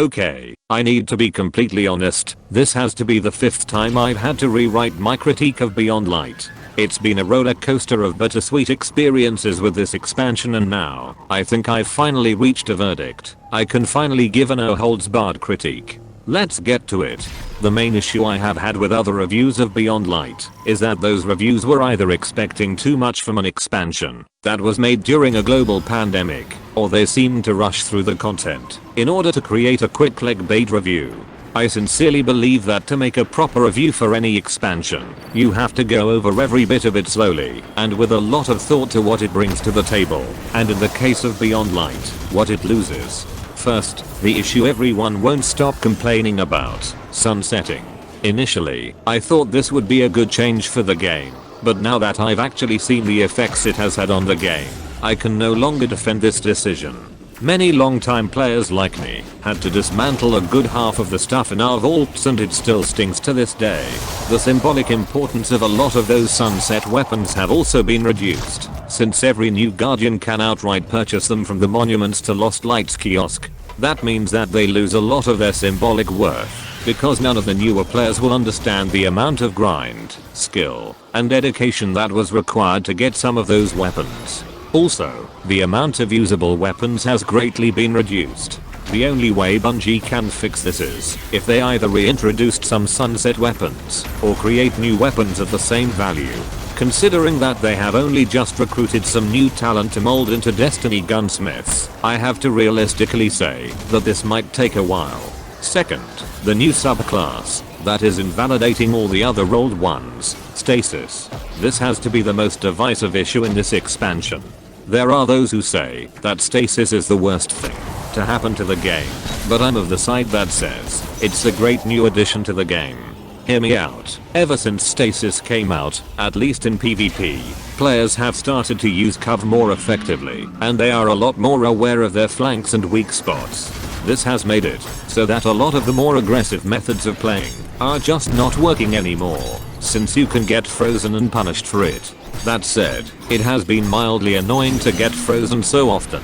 Okay, I need to be completely honest, this has to be the 5th time I've had to rewrite my critique of Beyond Light. It's been a roller coaster of bittersweet experiences with this expansion, and now, I think I've finally reached a verdict. I can finally give a no holds barred critique. Let's get to it. The main issue I have had with other reviews of Beyond Light is that those reviews were either expecting too much from an expansion that was made during a global pandemic, or they seemed to rush through the content in order to create a quick clickbait review. I sincerely believe that to make a proper review for any expansion, you have to go over every bit of it slowly and with a lot of thought to what it brings to the table, and in the case of Beyond Light, what it loses. First, the issue everyone won't stop complaining about, sunsetting. Initially, I thought this would be a good change for the game, but now that I've actually seen the effects it has had on the game, I can no longer defend this decision. Many long-time players like me had to dismantle a good half of the stuff in our vaults, and it still stings to this day. The symbolic importance of a lot of those sunset weapons have also been reduced, since every new Guardian can outright purchase them from the Monuments to Lost Lights kiosk. That means that they lose a lot of their symbolic worth, because none of the newer players will understand the amount of grind, skill, and dedication that was required to get some of those weapons. Also, the amount of usable weapons has greatly been reduced. The only way Bungie can fix this is if they either reintroduced some sunset weapons or create new weapons of the same value. Considering that they have only just recruited some new talent to mold into Destiny gunsmiths, I have to realistically say that this might take a while. Second, the new subclass that is invalidating all the other old ones, Stasis. This has to be the most divisive issue in this expansion. There are those who say that Stasis is the worst thing to happen to the game, but I'm of the side that says it's a great new addition to the game. Hear me out. Ever since Stasis came out, at least in PvP, players have started to use cover more effectively, and they are a lot more aware of their flanks and weak spots. This has made it so that a lot of the more aggressive methods of playing are just not working anymore, since you can get frozen and punished for it. That said, it has been mildly annoying to get frozen so often.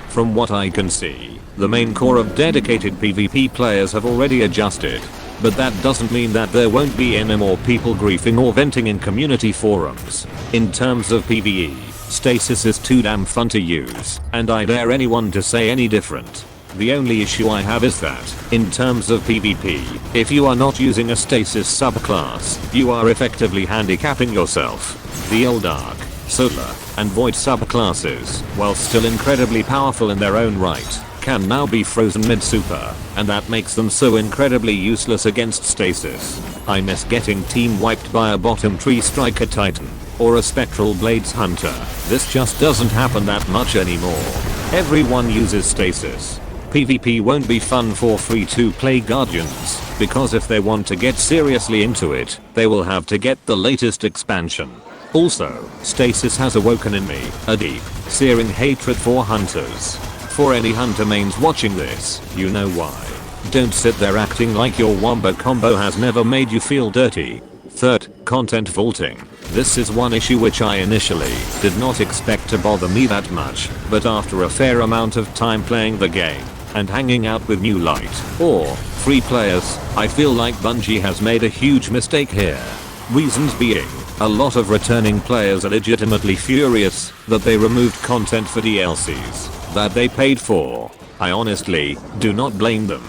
From what I can see, the main core of dedicated PvP players have already adjusted, but that doesn't mean that there won't be any more people griefing or venting in community forums. In terms of PvE, Stasis is too damn fun to use, and I dare anyone to say any different. The only issue I have is that, in terms of PvP, if you are not using a Stasis subclass, you are effectively handicapping yourself. The old Arc, Solar, and Void subclasses, while still incredibly powerful in their own right, can now be frozen mid-super, and that makes them so incredibly useless against Stasis. I miss getting team wiped by a bottom tree striker titan, or a spectral blades hunter. This just doesn't happen that much anymore. Everyone uses Stasis. PvP won't be fun for free-to-play Guardians, because if they want to get seriously into it, they will have to get the latest expansion. Also, Stasis has awoken in me a deep, searing hatred for hunters. For any hunter mains watching this, you know why. Don't sit there acting like your wombo combo has never made you feel dirty. Third, content vaulting. This is one issue which I initially did not expect to bother me that much, but after a fair amount of time playing the game and hanging out with new light or free players, I feel like Bungie has made a huge mistake here. Reasons being, a lot of returning players are legitimately furious that they removed content for DLCs that they paid for. I honestly do not blame them.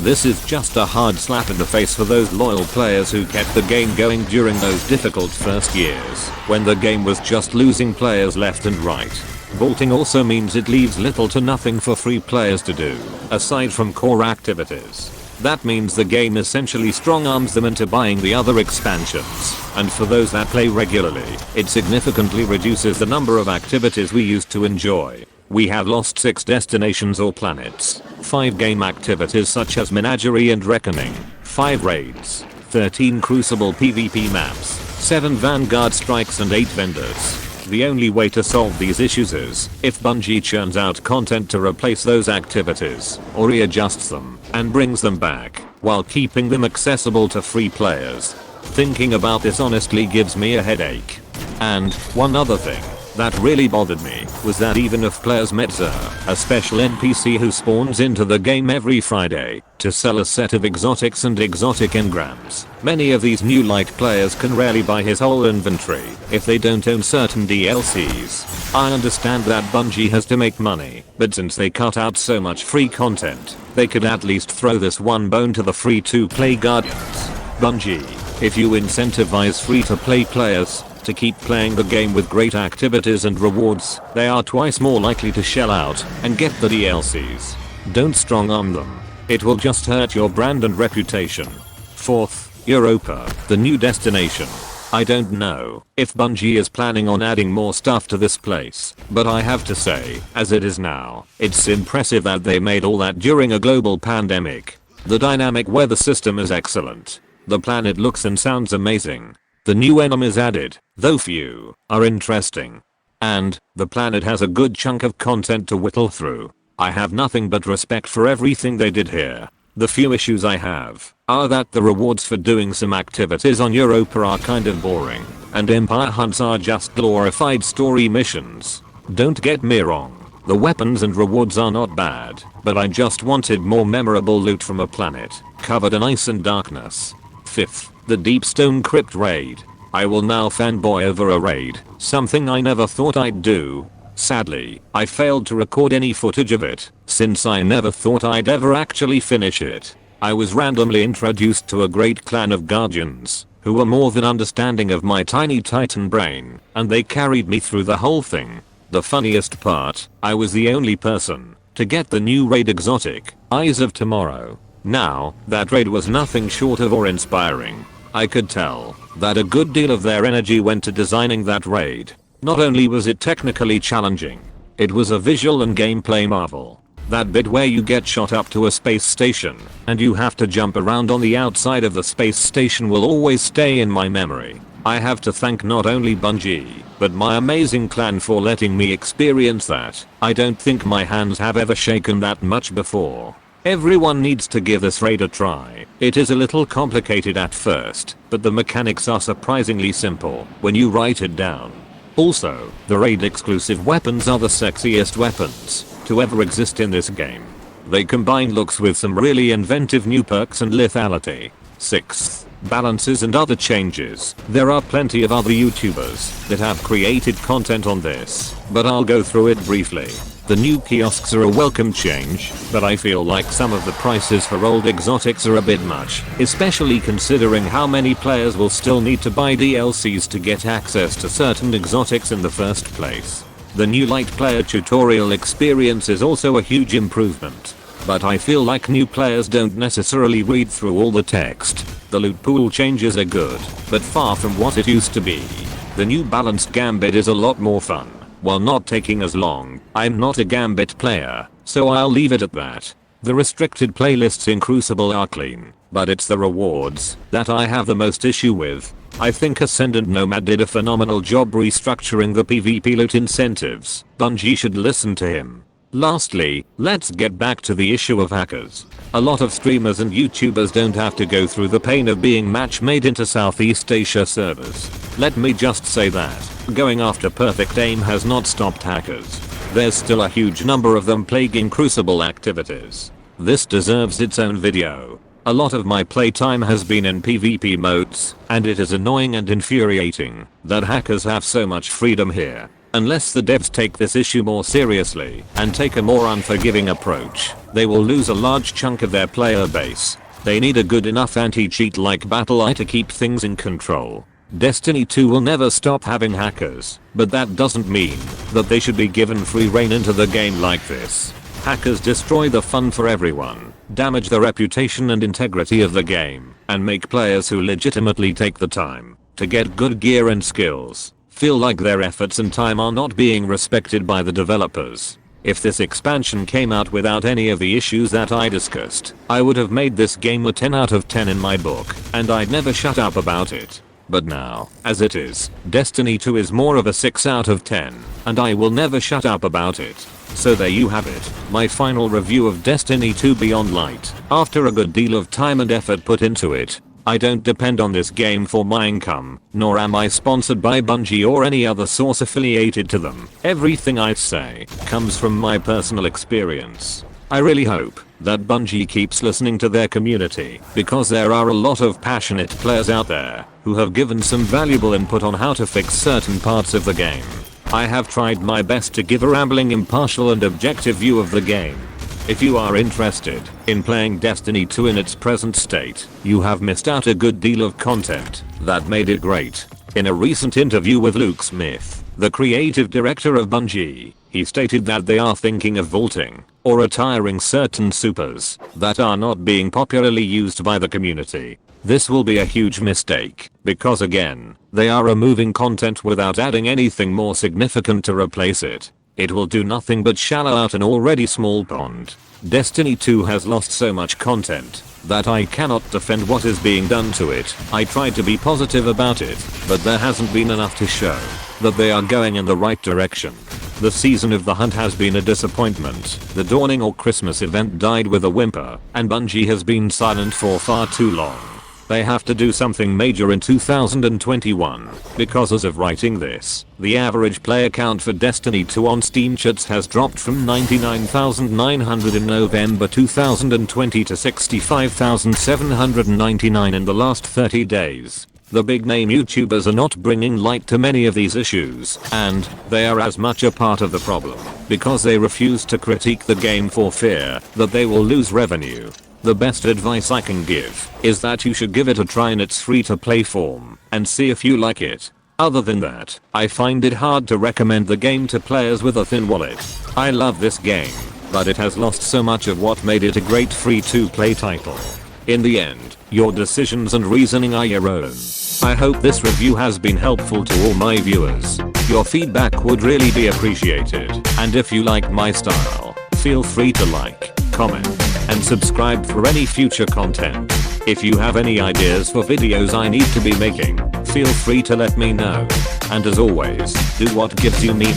This is just a hard slap in the face for those loyal players who kept the game going during those difficult first years, when the game was just losing players left and right. Vaulting also means it leaves little to nothing for free players to do, aside from core activities. That means the game essentially strong arms them into buying the other expansions, and for those that play regularly, it significantly reduces the number of activities we used to enjoy. We have lost 6 destinations or planets, 5 game activities such as Menagerie and Reckoning, 5 raids, 13 Crucible PvP maps, 7 Vanguard strikes and 8 vendors. The only way to solve these issues is if Bungie churns out content to replace those activities, or readjusts them and brings them back, while keeping them accessible to free players. Thinking about this honestly gives me a headache. And one other thing, that really bothered me was that even if players met Zer, a special NPC who spawns into the game every Friday to sell a set of exotics and exotic engrams, many of these new light players can rarely buy his whole inventory if they don't own certain DLCs. I understand that Bungie has to make money, but since they cut out so much free content, they could at least throw this one bone to the free-to-play Guardians. Bungie, if you incentivize free-to-play players to keep playing the game with great activities and rewards, they are twice more likely to shell out and get the DLCs. Don't strong arm them. It will just hurt your brand and reputation. 4th, Europa, the new destination. I don't know if Bungie is planning on adding more stuff to this place, but I have to say, as it is now, it's impressive that they made all that during a global pandemic. The dynamic weather system is excellent. The planet looks and sounds amazing. The new enemies added, though few, are interesting. And the planet has a good chunk of content to whittle through. I have nothing but respect for everything they did here. The few issues I have are that the rewards for doing some activities on Europa are kind of boring, and Empire hunts are just glorified story missions. Don't get me wrong, the weapons and rewards are not bad, but I just wanted more memorable loot from a planet covered in ice and darkness. 5th, the Deepstone Crypt raid. I will now fanboy over a raid, something I never thought I'd do. Sadly, I failed to record any footage of it, since I never thought I'd ever actually finish it. I was randomly introduced to a great clan of guardians, who were more than understanding of my tiny titan brain, and they carried me through the whole thing. The funniest part, I was the only person to get the new raid exotic, Eyes of Tomorrow. Now, that raid was nothing short of awe-inspiring. I could tell that a good deal of their energy went to designing that raid. Not only was it technically challenging, it was a visual and gameplay marvel. That bit where you get shot up to a space station and you have to jump around on the outside of the space station will always stay in my memory. I have to thank not only Bungie, but my amazing clan for letting me experience that. I don't think my hands have ever shaken that much before. Everyone needs to give this raid a try. It is a little complicated at first, but the mechanics are surprisingly simple when you write it down. Also, the raid exclusive weapons are the sexiest weapons to ever exist in this game. They combine looks with some really inventive new perks and lethality. 6th, balances and other changes. There are plenty of other YouTubers that have created content on this, but I'll go through it briefly. The new kiosks are a welcome change, but I feel like some of the prices for old exotics are a bit much, especially considering how many players will still need to buy DLCs to get access to certain exotics in the first place. The new light player tutorial experience is also a huge improvement, but I feel like new players don't necessarily read through all the text. The loot pool changes are good, but far from what it used to be. The new balanced gambit is a lot more fun, while not taking as long. I'm not a gambit player, so I'll leave it at that. The restricted playlists in Crucible are clean, but it's the rewards that I have the most issue with. I think Ascendant Nomad did a phenomenal job restructuring the PvP loot incentives. Bungie should listen to him. Lastly, let's get back to the issue of hackers. A lot of streamers and YouTubers don't have to go through the pain of being match-made into Southeast Asia servers. Let me just say that going after perfect aim has not stopped hackers. There's still a huge number of them plaguing Crucible activities. This deserves its own video. A lot of my playtime has been in PvP modes, and it is annoying and infuriating that hackers have so much freedom here. Unless the devs take this issue more seriously and take a more unforgiving approach, they will lose a large chunk of their player base. They need a good enough anti-cheat like BattlEye to keep things in control. Destiny 2 will never stop having hackers, but that doesn't mean that they should be given free rein into the game like this. Hackers destroy the fun for everyone, damage the reputation and integrity of the game, and make players who legitimately take the time to get good gear and skills feel like their efforts and time are not being respected by the developers. If this expansion came out without any of the issues that I discussed, I would have made this game a 10 out of 10 in my book, and I'd never shut up about it. But now, as it is, Destiny 2 is more of a 6 out of 10, and I will never shut up about it. So there you have it, my final review of Destiny 2 Beyond Light. After a good deal of time and effort put into it, I don't depend on this game for my income, nor am I sponsored by Bungie or any other source affiliated to them. Everything I say comes from my personal experience. I really hope that Bungie keeps listening to their community, because there are a lot of passionate players out there who have given some valuable input on how to fix certain parts of the game. I have tried my best to give a rambling, impartial and objective view of the game. If you are interested in playing Destiny 2 in its present state, you have missed out a good deal of content that made it great. In a recent interview with Luke Smith, the creative director of Bungie, he stated that they are thinking of vaulting or retiring certain supers that are not being popularly used by the community. This will be a huge mistake, because again, they are removing content without adding anything more significant to replace it. It will do nothing but shallow out an already small pond. Destiny 2 has lost so much content that I cannot defend what is being done to it. I tried to be positive about it, but there hasn't been enough to show that they are going in the right direction. The season of the hunt has been a disappointment. The dawning or Christmas event died with a whimper, and Bungie has been silent for far too long. They have to do something major in 2021, because as of writing this, the average player count for Destiny 2 on Steam charts has dropped from 99,900 in November 2020 to 65,799 in the last 30 days. The big name YouTubers are not bringing light to many of these issues, and they are as much a part of the problem, because they refuse to critique the game for fear that they will lose revenue. The best advice I can give is that you should give it a try in its free to play form and see if you like it. Other than that, I find it hard to recommend the game to players with a thin wallet. I love this game, but it has lost so much of what made it a great free to play title. In the end, your decisions and reasoning are your own. I hope this review has been helpful to all my viewers. Your feedback would really be appreciated, and if you like my style, feel free to like, comment, and subscribe for any future content. If you have any ideas for videos I need to be making, feel free to let me know. And as always, do what gives you meaning.